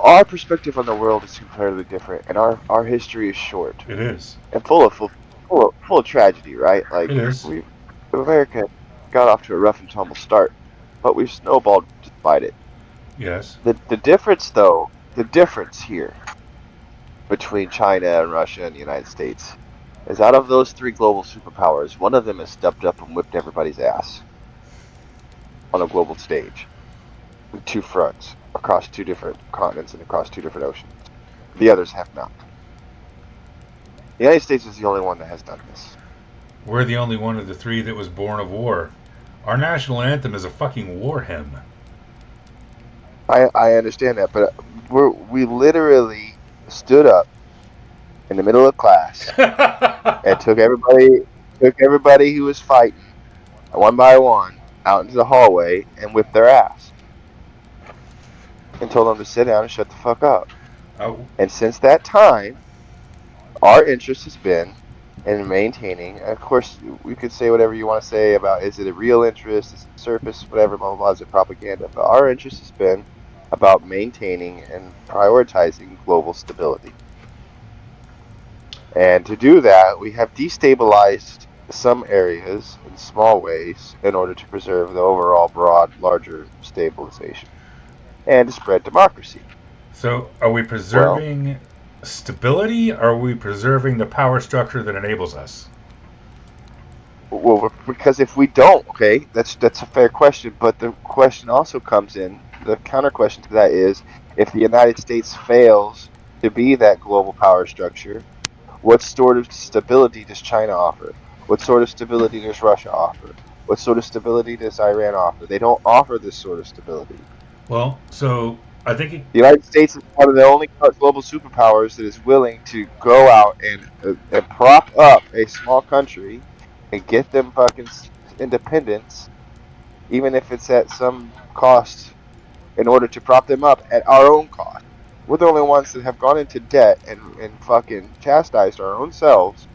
our perspective on the world is completely different, and our history is short It is. and full of tragedy, right? It Like is. America got off to a rough and tumble start, but we've snowballed despite it. Yes. The difference, though, the difference here between China and Russia and the United States is out of those three global superpowers, one of them has stepped up and whipped everybody's ass on a global stage in two fronts, across two different continents and across two different oceans. The others have not. The United States is the only one that has done this. We're the only one of the three that was born of war. Our national anthem is a fucking war hymn. I understand that, but we literally stood up in the middle of class and took everybody who was fighting one by one out into the hallway and whipped their ass and told them to sit down and shut the fuck up. Oh, And since that time, our interest has been in maintaining. Of course, we could say whatever you want to say about is it a real interest, is it surface, whatever, blah blah blah, is it propaganda? But our interest has been about maintaining and prioritizing global stability. And to do that, we have destabilized some areas in small ways in order to preserve the overall broad, larger stabilization and to spread democracy. so are we Well, preserving stability? Or are we preserving the power structure that enables us? because if we don't, okay, that's a fair question. But the question also comes in. The counter question to that is, if the United States fails to be that global power structure, what sort of stability does China offer? What sort of stability does Russia offer? What sort of stability does Iran offer? They don't offer this sort of stability. Well, so I think it, The United States is one of the only global superpowers that is willing to go out and prop up a small country and get them fucking independence, even if it's at some cost, in order to prop them up at our own cost. We're the only ones that have gone into debt and fucking chastised our own selves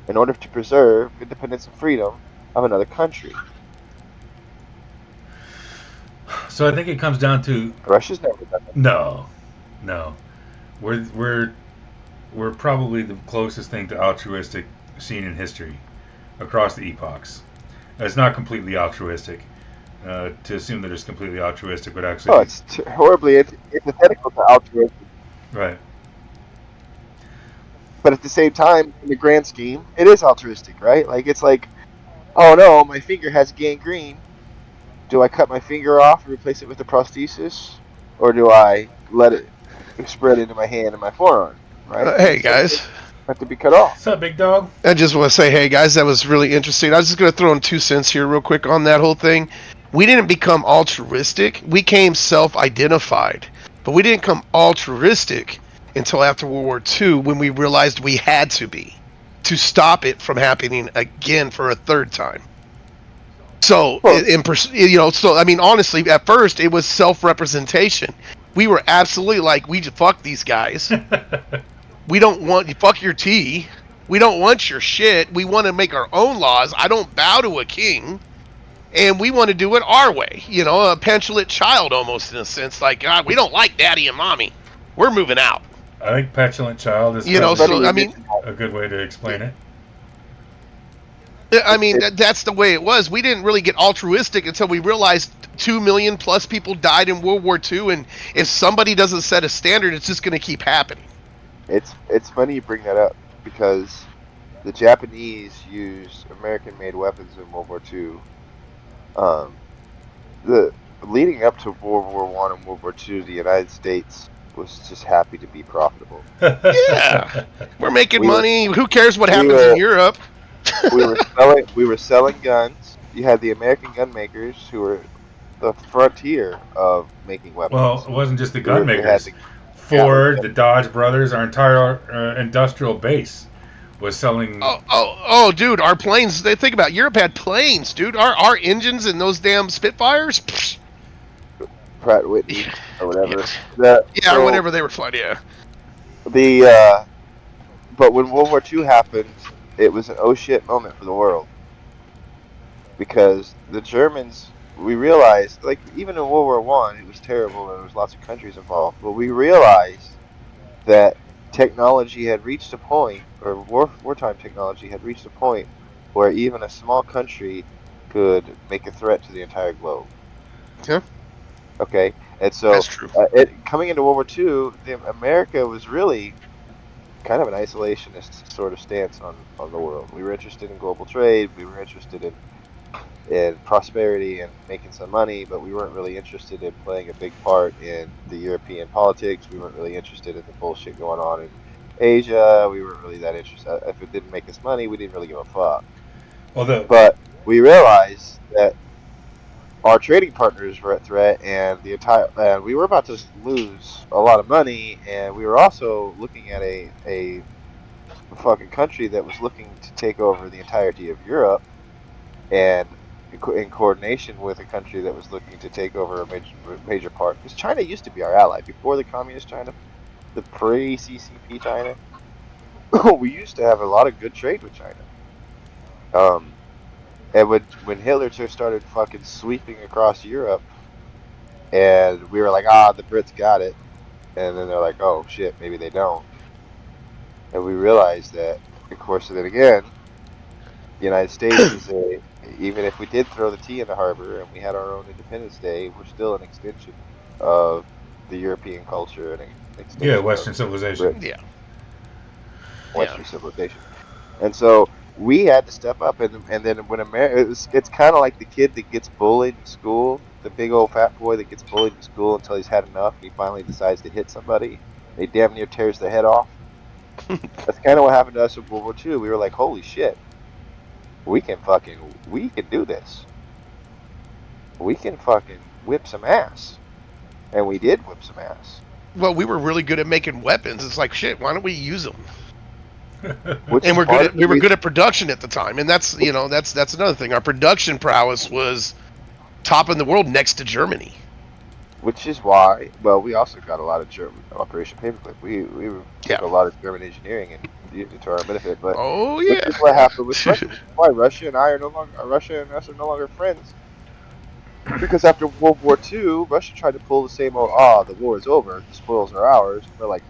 in order to preserve independence and freedom of another country. so I think it comes down to Russia's never done that. no, no. We're we're we're probably the closest thing to altruistic seen in history across the epochs. It's not completely altruistic. To assume that it's completely altruistic would actually Oh, be it's horribly antithetical to altruism. right. But at the same time, in the grand scheme, it is altruistic, right? Like it's like, oh no, my finger has gangrene. Do I cut my finger off and replace it with a prosthesis, or do I let it spread into my hand and my forearm? Right? Hey Some guys, things have to be cut off. What's up, big dog? I just want to say, hey guys, that was really interesting. I was just going to throw in 2 cents here, real quick, on that whole thing. We didn't become altruistic; we came self-identified, but we didn't come altruistic until after World War II, when we realized we had to be to stop it from happening again for a third time. So, Well, so I mean, honestly, at first it was self-representation. We were absolutely like, we just fuck these guys. We don't want you fuck your tea. We don't want your shit. We want to make our own laws. I don't bow to a king, and we want to do it our way. A petulant child almost, in a sense. Like, God, we don't like daddy and mommy. We're moving out. I think petulant child is it's probably funny So you I mean, mentioned that. a good way to explain it. It that's the way it was. We didn't really get altruistic until we realized 2 million plus people died in World War II, and if somebody doesn't set a standard, it's just going to keep happening. it's funny you bring that up because the Japanese used American-made weapons in World War II. Um, the leading up to World War One and World War Two, the United States was just happy to be profitable. Yeah, we're making We were money. Who cares what we happens in were Europe? we were selling guns. You had the American gun makers who were the frontier of making Well, weapons. it wasn't just the gun They had makers. the Gatling Ford, gun. the Dodge brothers, our entire industrial base was selling. Dude, our planes. They think about it, Europe had planes, dude. Our engines and those damn Spitfires. Psh, Pratt yeah, Whitney or yeah, whatever. The yeah, or so whatever they were flying. Yeah, the but when World War Two happened, it was an oh shit moment for the world because the Germans we realized, like even in World War One, it was terrible and there was lots of countries involved. But we realized that technology had reached a point, or wartime technology had reached a point where even a small country could make a threat to the entire globe. Yeah, Okay, and that's so true. coming into World War II, America was really kind of an isolationist sort of stance on the world. We were interested in global trade. We were interested in prosperity and making some money, but we weren't really interested in playing a big part in the European politics. We weren't really interested in the bullshit going on in Asia. We weren't really that interested. If it didn't make us money, we didn't really give a fuck. Although, But we realized that our trading partners were at threat, and and we were about to lose a lot of money, and we were also looking at a fucking country that was looking to take over the entirety of Europe, and in coordination with a country that was looking to take over a major part, because China used to be our ally before the communist China, the pre-CCP China. We used to have a lot of good trade with China. Um, and when Hitler just started fucking sweeping across Europe, and we were like, ah, the Brits got it, and then they're like, oh shit, maybe they don't, and we realized that, of course, then again, the United States is even if we did throw the tea in the harbor and we had our own Independence Day, we're still an extension of the European culture and an yeah, extension of Western civilization. Britain, Yeah, yeah. Western civilization. And so we had to step up, and then when America, it's kind of like the kid that gets bullied in school, the big old fat boy that gets bullied in school until he's had enough and he finally decides to hit somebody. He damn near tears the head off. That's kind of what happened to us in World War II. We were like, holy shit, we can do this. We can fucking whip some ass. And we did whip some ass. Well, we were really good at making weapons. It's like shit. Why don't we use them? Which And is part of the we were good reason, at production at the time, and that's another thing. Our production prowess was top in the world next to Germany. which is why, well, we also got a lot of German Operation Paperclip. We took Yeah. a lot of German engineering and used it to our benefit, but Oh which yeah, is what yeah. happened with Russia, which is why Russia and us are no longer friends. Because after World War II, Russia tried to pull the same old, the war is over, the spoils are ours. And we're like,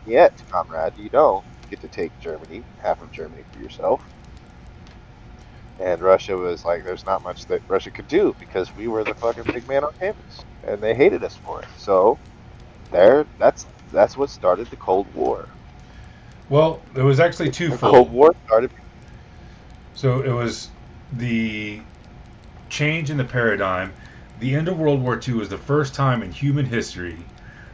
yet, comrade, you don't get to take Germany, half of Germany for yourself. And Russia was like, there's not much that Russia could do because we were the fucking big man on campus, and they hated us for it. So that's what started the Cold War. Well, it was actually The Cold twofold. War started. So it was the change in the paradigm. The end of World War II was the first time in human history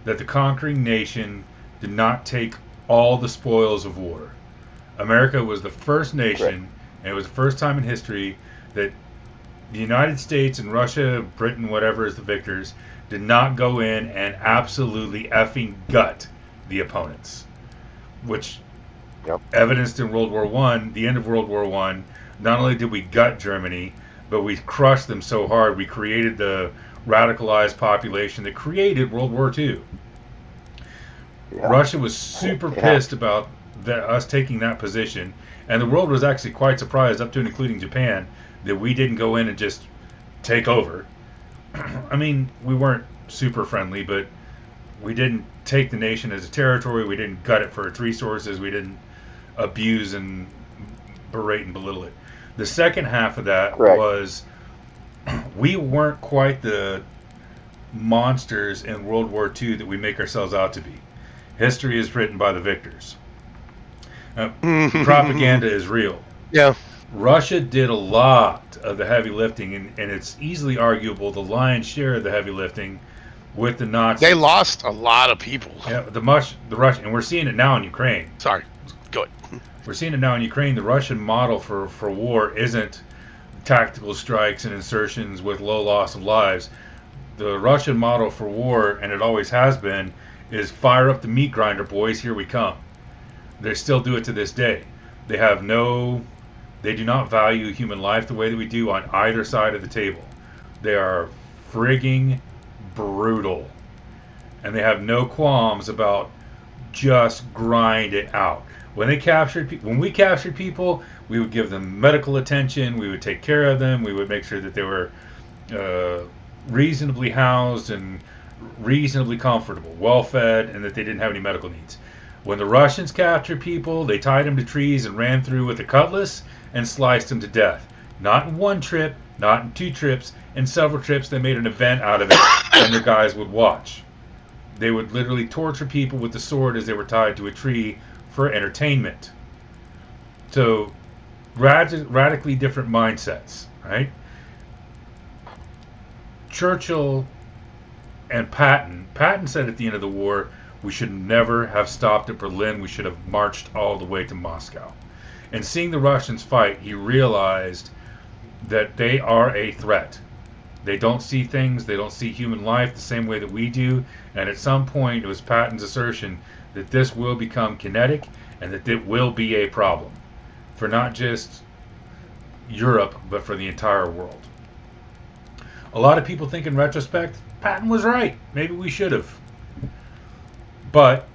that the conquering nation did not take all the spoils of war. America was the first Correct. nation, and it was the first time in history that the United States and Russia, Britain, whatever is the victors, did not go in and absolutely effing gut the opponents, which Yep. evidenced in World War One, the end of World War One. Not only did we gut Germany, but we crushed them so hard we created the radicalized population that created World War Two. Yeah. Russia was super Yeah. pissed about us taking that position, and the world was actually quite surprised, up to and including Japan, that we didn't go in and just take over. I mean, we weren't super friendly, but we didn't take the nation as a territory. We didn't gut it for its resources. We didn't abuse and berate and belittle it. The second half of that Correct. was we weren't quite the monsters in World War II that we make ourselves out to be. History is written by the victors. Propaganda is real. Yeah. Russia did a lot of the heavy lifting, and it's easily arguable the lion's share of the heavy lifting with the They Nazis. lost a lot of people. Yeah, the Russian, and we're seeing it now in Ukraine. Sorry. Go ahead. We're seeing it now in Ukraine. The Russian model for war isn't tactical strikes and insertions with low loss of lives. The Russian model for war, and it always has been, is fire up the meat grinder, boys, here we come. They still do it to this day. They have no, they do not value human life the way that we do on either side of the table. They are frigging brutal. And they have no qualms about just grind it out. When we captured people, we would give them medical attention. We would take care of them. We would make sure that they were uh, reasonably housed and reasonably comfortable, well fed, and that they didn't have any medical needs. When the Russians captured people, they tied them to trees and ran through with a cutlass and sliced them to death. Not in one trip, not in two trips, in several trips. They made an event out of it, and their guys would watch. They would literally torture people with the sword as they were tied to a tree for entertainment. So, radically different mindsets, right? Churchill and Patton said at the end of the war, we should never have stopped at Berlin. We should have marched all the way to Moscow. And seeing the Russians fight, he realized that they are a threat. They don't see things, they don't see human life the same way that we do. And at some point, it was Patton's assertion that this will become kinetic and that it will be a problem for not just Europe, but for the entire world. A lot of people think in retrospect, Patton was right. Maybe we should have. But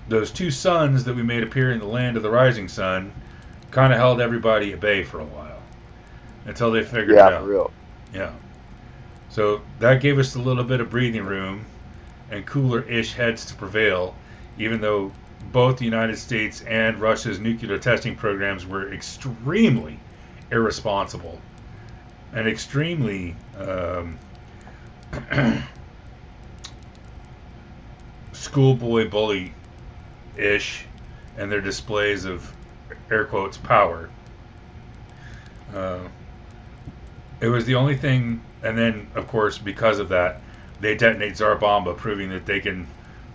those two suns that we made appear in the land of the rising sun kind of held everybody at bay for a while until they figured it Yeah, for out. real. Yeah. So that gave us a little bit of breathing room and cooler-ish heads to prevail, even though both the United States and Russia's nuclear testing programs were extremely irresponsible and extremely schoolboy bully ish and their displays of air quotes power. Uh, it was the only thing, and then of course because of that, they detonate Tsar Bomba, proving that they can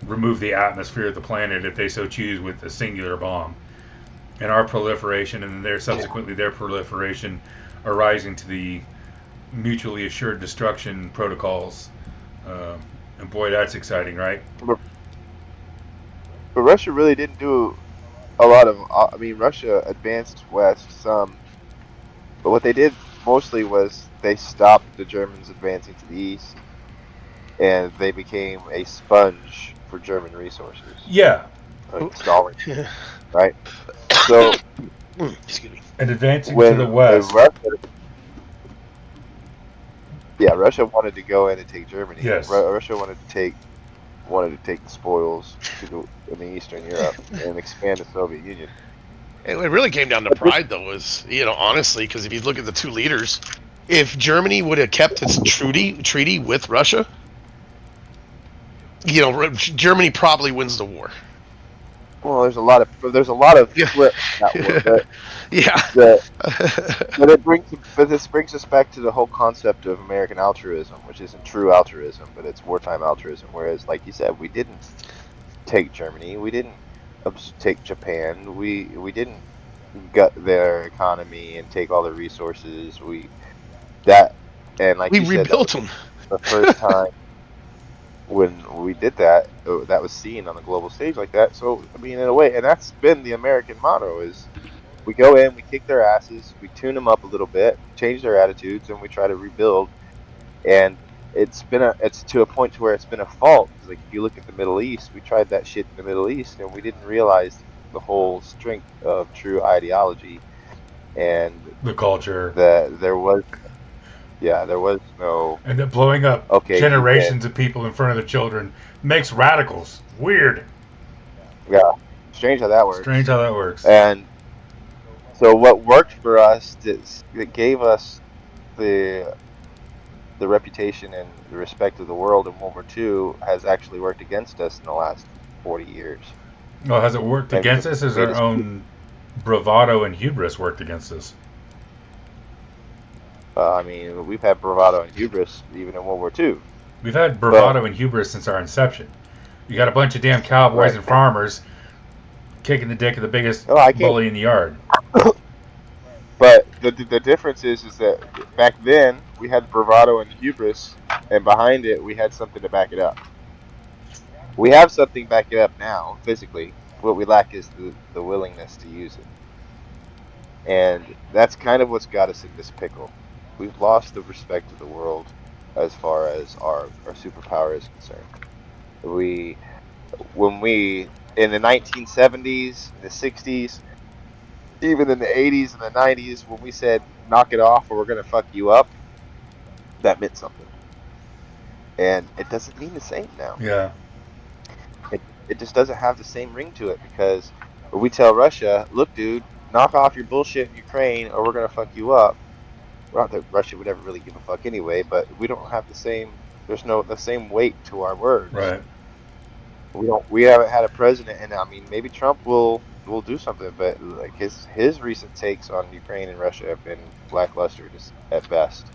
remove the atmosphere of the planet if they so choose with a singular bomb. And our proliferation, and their subsequently their proliferation, arising to the mutually assured destruction protocols. And boy, that's exciting, right? But Russia really didn't do a lot of. I mean, Russia advanced west some, but what they did mostly was they stopped the Germans advancing to the east, and they became a sponge for German resources, Yeah, like stalling, right? So Excuse me. and advancing to the when west. Russia wanted to go in and take Germany. Yes. Russia wanted to take the spoils in the Eastern Europe and expand the Soviet Union. It really came down to But this, pride, though, honestly, because if you look at the two leaders, if Germany would have kept its treaty with Russia, Germany probably wins the war. well, there's a lot of Yeah. flips in that war, but Yeah. but this brings us back to the whole concept of American altruism, which isn't true altruism, but it's wartime altruism. Whereas, like you said, we didn't take Germany, we didn't take Japan, we didn't gut their economy and take all their resources. And like We you said, that rebuilt was them. the first time when we did that. That was seen on the global stage like that. So I mean, in a way, and that's been the American motto: is we go in, we kick their asses, we tune them up a little bit, change their attitudes, and we try to rebuild. And it's to a point to where it's been a fault. Because like if you look at the Middle East, we tried that shit in the Middle East, and we didn't realize the whole strength of true ideology, and The culture. that there was no And that blowing up okay, you win. generations of people in front of the children makes radicals. Weird. Yeah, strange how that Strange works. how that works. And so what worked for us that gave us the reputation and the respect of the world in World War II has actually worked against us in the last 40 years. Well, has it worked And against us? As made our us, own bravado and hubris worked against us? I mean, we've had bravado and hubris even in World War II. We've had But bravado and hubris since our inception. You got a bunch of damn cowboys right. and farmers kicking the dick of the biggest Oh, I can't. bully in the yard. But the difference is that back then we had bravado and hubris, and behind it we had something to back it up. We have something to back it up now physically. What we lack is the willingness to use it, and that's kind of what's got us in this pickle. We've lost the respect of the world as far as our superpower is concerned. We when we in the 1970s, the 60s, even in the 80s and the 90s, when we said knock it off or we're gonna fuck you up, that meant something. And it doesn't mean the same now. Yeah. It just doesn't have the same ring to it because when we tell Russia, look, dude, knock off your bullshit in Ukraine or we're gonna fuck you up. Not that Russia would ever really give a fuck anyway, but we don't have the same. There's no the same weight to our words. Right. We don't. We haven't had a president, and I mean, maybe Trump will do something, but like his recent takes on Ukraine and Russia have been lackluster, just at best.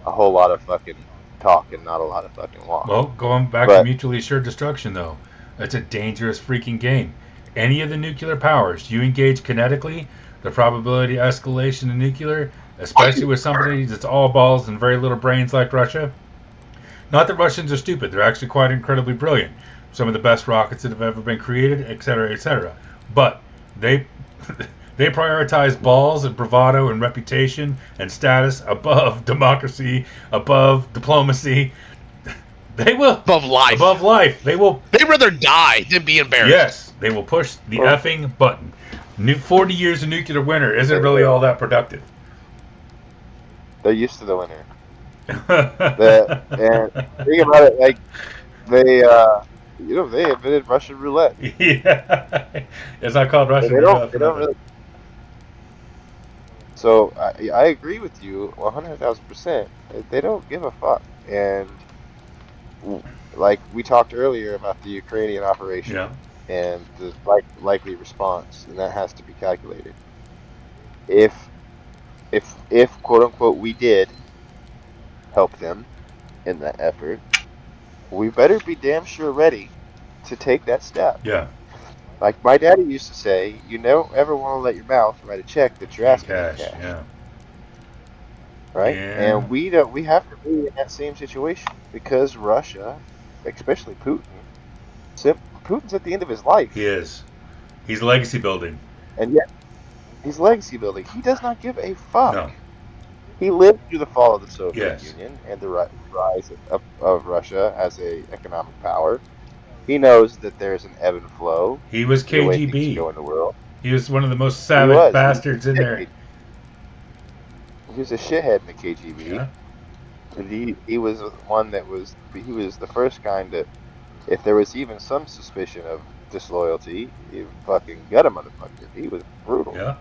A whole lot of fucking talk and not a lot of fucking walk. Well, going back to But mutually assured destruction, though, it's a dangerous freaking game. Any of the nuclear powers, you engage kinetically, the probability of escalation in nuclear, especially with somebody that's all balls and very little brains like Russia. Not that Russians are stupid; they're actually quite incredibly brilliant. Some of the best rockets that have ever been created, etc., etc. But they they prioritize balls and bravado and reputation and status above democracy, above diplomacy. They will Above life. above life. They will. They'd rather die than be embarrassed. Yes, they will push the effing button. 40 years of nuclear winter isn't really all that productive. they're used to the winter. And think about it, like they they invented Russian roulette. Yeah, it's not called Russian They roulette don't. They for don't nothing. really. So I agree with you 100,000%. They don't give a fuck. And like we talked earlier about the Ukrainian operation Yeah, and the likely response, and that has to be calculated. If if quote unquote we did help them in that effort, we better be damn sure ready to take that step. yeah. Like my daddy used to say, you don't ever want to let your mouth write a check that you're In asking in cash. cash, Yeah, right? yeah. And we don't. We have to be in that same situation because Russia, especially Putin, Putin's at the end of his He life, is. He's legacy building. and yet he's legacy building. He does not give a fuck. No. He lived through the fall of the Soviet Yes. Union and the rise of Russia as a economic power. He knows that there's an ebb and flow He was to the way things KGB. go in the world. He was one of the most He savage was. He was bastards in there. he was a shithead in the KGB. Yeah. And he was one that was he was the first kind that if there was even some suspicion of disloyalty, he fucking gut a motherfucker. He was brutal. Yeah.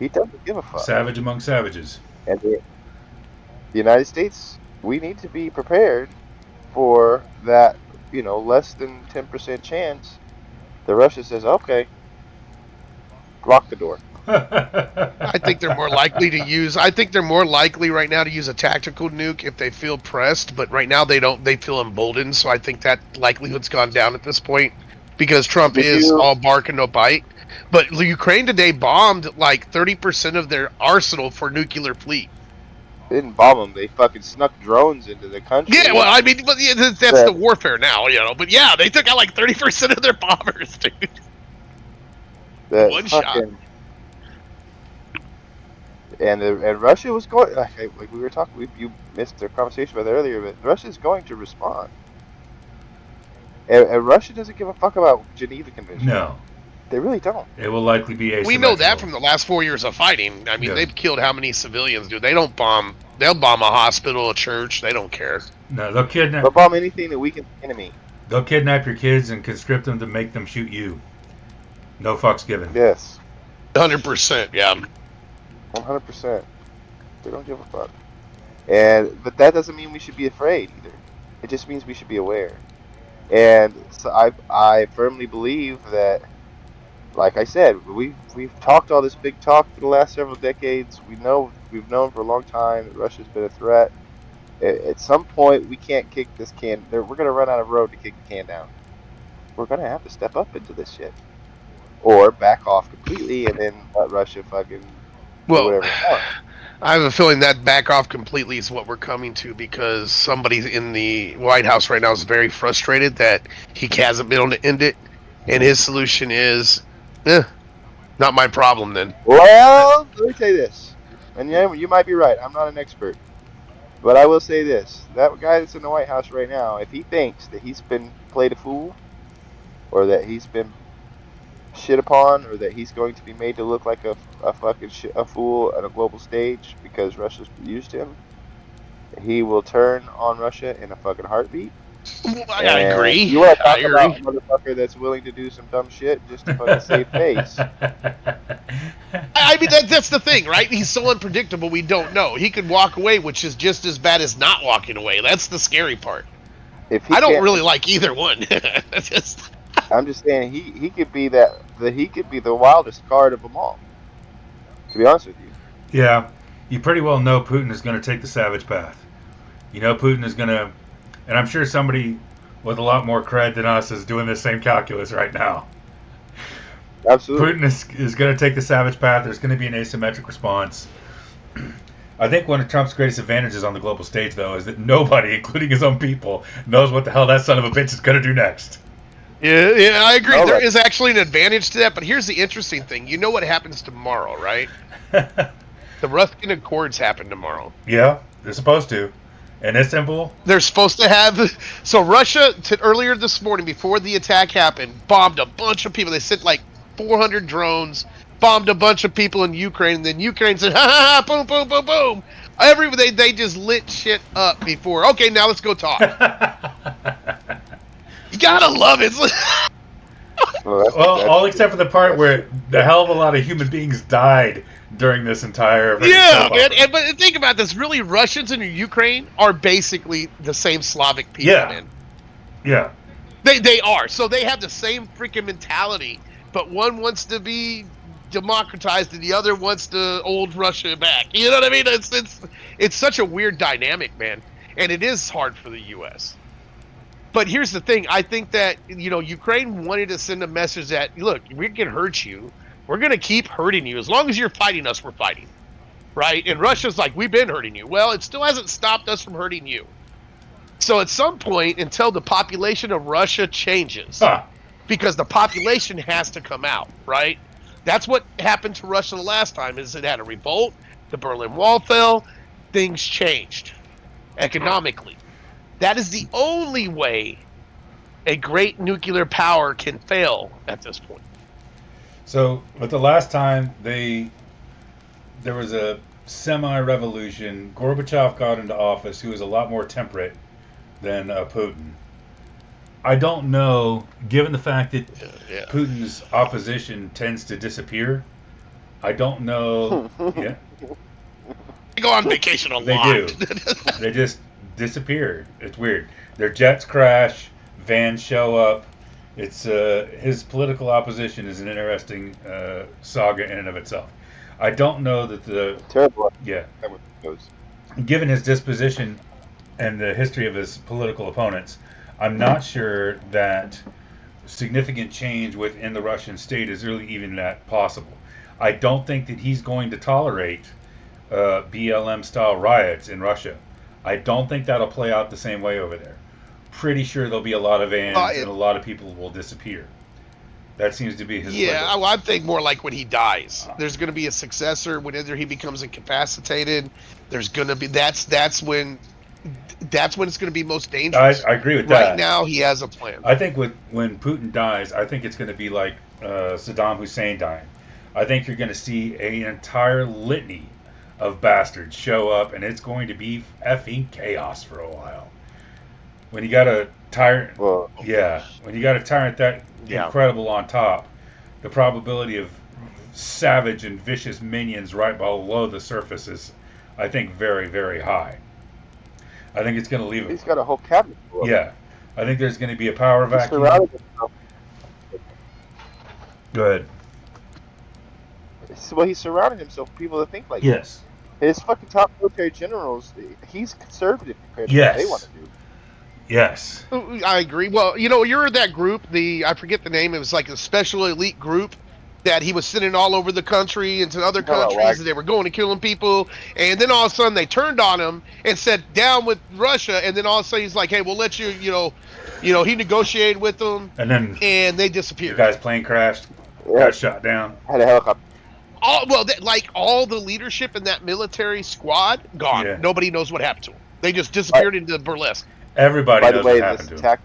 He doesn't give a fuck. Savage among savages. And the United States, we need to be prepared for that, less than 10% chance that Russia says, okay, lock the door. I think they're more likely to use. I think they're more likely right now to use a tactical nuke if they feel pressed. But right now they don't. They feel emboldened. So I think that likelihood's gone down at this point because Trump Did is you all bark and no bite. But Ukraine today bombed like 30% of their arsenal for nuclear fleet. didn't bomb them? They fucking snuck drones into the country. Yeah, well, I mean, but yeah, that's the warfare now, But yeah, they took out like 30% of their bombers, dude. That One shot. And Russia was going like we were talking. You missed the conversation about that earlier, but Russia is going to respond. And Russia doesn't give a fuck about Geneva Convention. No. They really don't. It will likely be asymmetrical. We know that from the last 4 years of fighting. I mean, they've killed how many civilians, dude? They don't bomb. They'll bomb a hospital, a church. They don't care. No, they'll kidnap. They'll bomb anything that weakens the enemy. They'll kidnap your kids and conscript them to make them shoot you. No fucks given. Yes. 100%, yeah. 100%. They don't give a fuck. But that doesn't mean we should be afraid either. It just means we should be aware. And so I firmly believe that, like I said, we've talked all this big talk for the last several decades. We've known for a long time that Russia's been a threat. At some point, we can't kick this can. We're gonna run out of road to kick the can down. We're gonna have to step up into this shit, or back off completely and then let Russia fucking do whatever they want. I have a feeling that back off completely is what we're coming to because somebody in the White House right now is very frustrated that he hasn't been able to end it, and his solution is, not my problem then. Well, let me say this, and yeah, you might be right. I'm not an expert, but I will say this: that guy that's in the White House right now, if he thinks that he's been played a fool, or that he's been shit upon, or that he's going to be made to look like a fucking a fool at a global stage because Russia's used him, He will turn on Russia in a fucking heartbeat. I And agree. you want to I talk about agree. a motherfucker that's willing to do some dumb shit just to fucking save face? I mean, that's the thing, right? He's so unpredictable. We don't know. He could walk away, which is just as bad as not walking away. That's the scary part. If he I don't can't, really like either one. Just, I'm just saying he could be he could be the wildest card of them all. To be honest with you, Yeah, you pretty well know Putin is going to take the savage path. You know Putin is going to, and I'm sure somebody with a lot more cred than us is doing this same calculus right now. absolutely. Putin is going to take the savage path. There's going to be an asymmetric response. I think one of Trump's greatest advantages on the global stage, though, is that nobody, including his own people, knows what the hell that son of a bitch is going to do next. yeah, I agree. No, There like, is actually an advantage to that, but here's the interesting thing. You know what happens tomorrow, right? The Ruskin Accords happen tomorrow. Yeah, they're supposed to. And it's simple. They're supposed to have. So Russia, earlier this morning, before the attack happened, bombed a bunch of people. They sent like 400 drones, bombed a bunch of people in Ukraine. And then Ukraine said, ha ha ha, boom, boom, boom, boom. They just lit shit up before. Okay, now let's go talk. You gotta love it. well, Well, that's all except for the part that's where the hell of a lot of human beings died during this entire Yeah, soap man. opera. But think about this. Really, Russians and Ukraine are basically the same Slavic people, Yeah. man. Yeah. They are. So they have the same freaking mentality, but one wants to be democratized and the other wants to old Russia back. You know what I mean? It's such a weird dynamic, man. And it is hard for the US. But here's the thing. I think that, Ukraine wanted to send a message that, look, we can hurt you. We're going to keep hurting you. As long as you're fighting us, we're fighting. Right? And Russia's like, we've been hurting you. Well, it still hasn't stopped us from hurting you. So at some point, until the population of Russia changes, Huh. because the population has to come out, right? That's what happened to Russia the last time. Is it had a revolt, the Berlin Wall fell, things changed economically. That is the only way a great nuclear power can fail at this point. So, but the last time there was a semi-revolution, Gorbachev got into office, who was a lot more temperate than Putin. I don't know, given the fact that Yeah. Putin's opposition tends to disappear. I don't know. Yeah, They go on vacation a they lot. do. They just disappear. It's weird. Their jets crash, vans show up. It's his political opposition is an interesting saga in and of itself. I don't know that the terrible. yeah, That goes. given his disposition and the history of his political opponents, I'm not sure that significant change within the Russian state is really even that possible. I don't think that he's going to tolerate BLM style riots in Russia. I don't think that'll play out the same way over there. Pretty sure there'll be a lot of vans and a lot of people will disappear. That seems to be his Yeah, playbook. I think more like when he dies. There's going to be a successor. Whenever he becomes incapacitated, there's going to be that's when it's going to be most dangerous. I agree with Right that. now, he has a plan. I think when Putin dies, I think it's going to be like Saddam Hussein dying. I think you're going to see an entire litany of bastards show up, and it's going to be effing chaos for a while. When you got a tyrant, Well, when you got a tyrant that Yeah. incredible on top, the probability of savage and vicious minions right below the surface is, I think, very, very high. I think it's going to leave it. he's got a whole cabinet full of them. Yeah, I think there's going to be a power He's vacuum. surrounded himself. Go ahead. Well, he's surrounded himself with people that think like him. Yes. His fucking top military generals. He's conservative compared to Yes. what they want to do. Yes. I agree. Well, you're that group. I forget the name. It was like a special elite group that he was sending all over the country into other countries, and they were going and killing people. And then all of a sudden they turned on him and said, "Down with Russia." And then all of a sudden he's like, "Hey, we'll let you." He negotiated with them, And then and they the disappeared. guy's plane crashed, Yeah, got shot down. had a helicopter. All the leadership in that military squad gone. Yeah. Nobody knows what happened to them. They just disappeared into burlesque. Everybody By the knows way, what happened this to him. attack.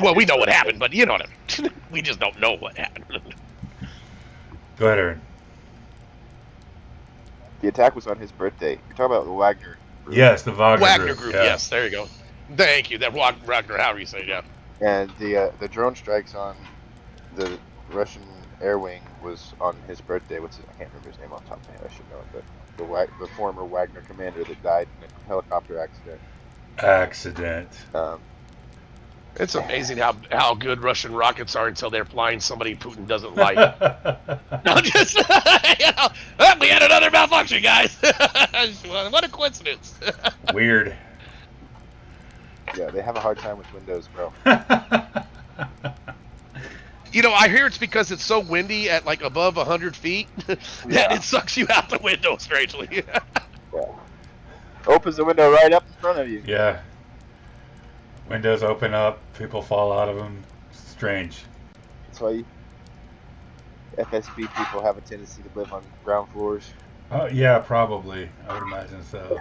Well, we know what happened, but you know what I mean. We just don't know what happened. Go ahead, Aaron. The attack was on his birthday. You're talking about the Wagner group. Yes, the Wagner, Wagner group. Group. Yeah. Yes, there you go. Thank you. That Wagner, however you say it, yeah. And the drone strikes on the Russian air wing was on his birthday. I can't remember his name off the top of my head. I should know it, but the former Wagner commander that died in a helicopter accident. Accident. Um, It's amazing how good Russian rockets are until they're flying somebody Putin doesn't like. No, just oh, we had another malfunction, guys. What a coincidence. Weird. yeah, they have a hard time with Windows, bro. I hear it's because it's so windy at like above 100 feet that Yeah, it sucks you out the window. Strangely. yeah. Opens the window right up in front of you. Yeah. Windows open up, people fall out of them. Strange. That's why FSB people have a tendency to live on ground floors. Oh, yeah, probably. I would imagine so.